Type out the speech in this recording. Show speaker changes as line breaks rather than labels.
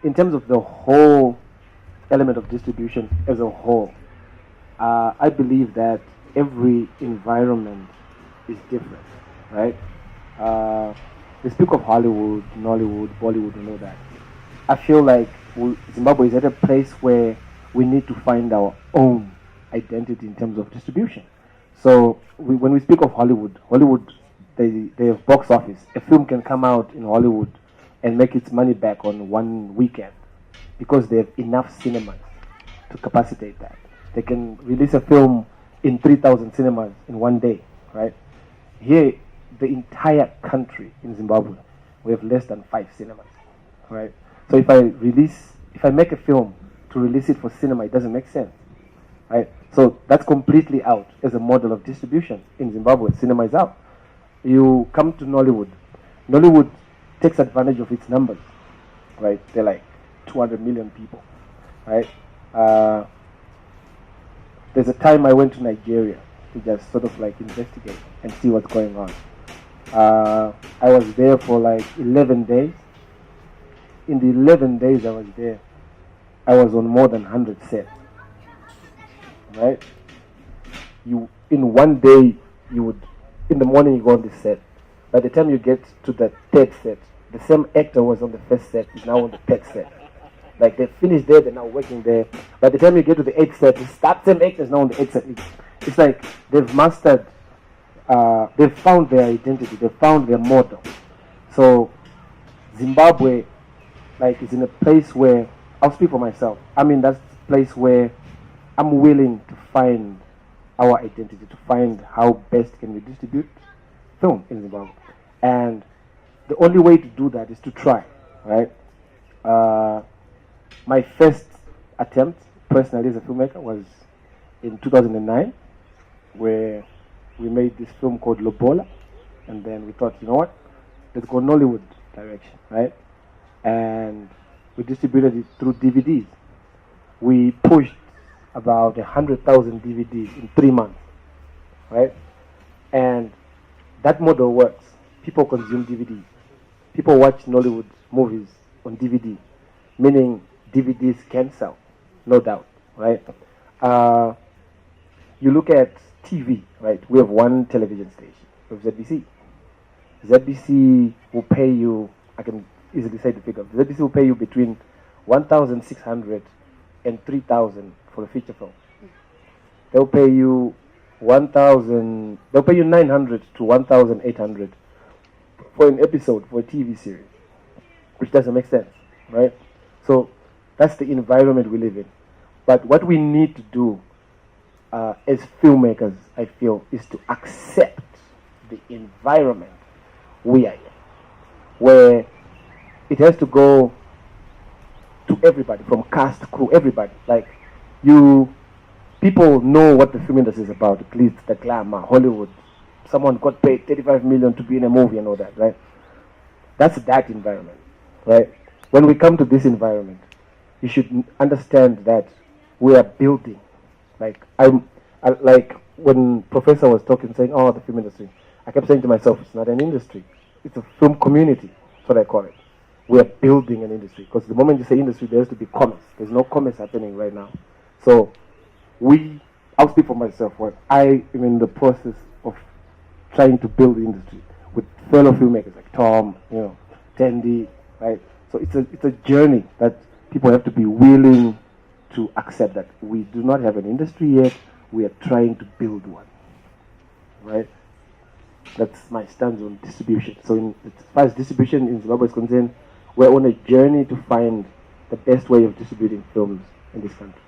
in terms of the whole element of distribution as a whole, I believe that every environment is different, right? We speak of Hollywood, Nollywood, Bollywood, and all that. I feel like Zimbabwe is at a place where we need to find our own identity in terms of distribution. So when we speak of Hollywood, they have box office. A film can come out in Hollywood and make its money back on one weekend because they have enough cinemas to capacitate that. They can release a film in 3,000 cinemas in one day, right? Here, the entire country in Zimbabwe, we have less than 5 cinemas, right? So if I make a film to release it for cinema, it doesn't make sense, right? So that's completely out as a model of distribution in Zimbabwe. Cinema is out. You come to Nollywood. Nollywood takes advantage of its numbers, right? They're like 200 million people, right? There's a time I went to Nigeria to just sort of like investigate and see what's going on. I was there for like 11 days. In the 11 days I was there, I was on more than 100 sets, right? In one day, in the morning you go on the set. By the time you get to the third set, the same actor was on the first set, is now on the third set. Like they finished there, they're now working there. By the time you get to the 8th set, that same actor is now on the 8th set. It's like they've mastered, they've found their identity, they've found their model. So Zimbabwe, like, is in a place where, I'll speak for myself, I'm in that place where I'm willing to find our identity, to find how best can we distribute film in Zimbabwe. And the only way to do that is to try, right? My first attempt, personally, as a filmmaker, was in 2009, where we made this film called Lobola, and then we thought, you know what, let's go Nollywood direction, right? And we distributed it through DVDs. We pushed about 100,000 DVDs in 3 months, right? And that model works. People consume DVDs. People watch Nollywood movies on DVD, meaning DVDs can sell, no doubt, right? You look at TV, right? We have one television station, we have ZBC. ZBC will pay you, I can easily say the figure, ZBC will pay you between 1,600 and 3,000 for a feature film. They'll pay you 900 to 1,800 for an episode, for a TV series, which doesn't make sense, right? So that's the environment we live in. But what we need to do as filmmakers, I feel, is to accept the environment we are in, where it has to go to everybody, from cast, crew, everybody. Like, people know what the film industry is about, the glitz, the glamour, Hollywood. Someone got paid 35 million to be in a movie and all that, right? That's that environment, right? When we come to this environment, you should understand that we are building. Like, like when Professor was talking, saying, oh, the film industry, I kept saying to myself, it's not an industry. It's a film community. That's what I call it. We are building an industry. Because the moment you say industry, there has to be commerce. There's no commerce happening right now. So I'll speak for myself. I am in the process of trying to build the industry with fellow filmmakers like Tom, Tandy, right? So it's a journey that people have to be willing to accept that we do not have an industry yet. We are trying to build one, right? That's my stance on distribution. So as far as distribution in Zimbabwe is concerned, we're on a journey to find the best way of distributing films in this country.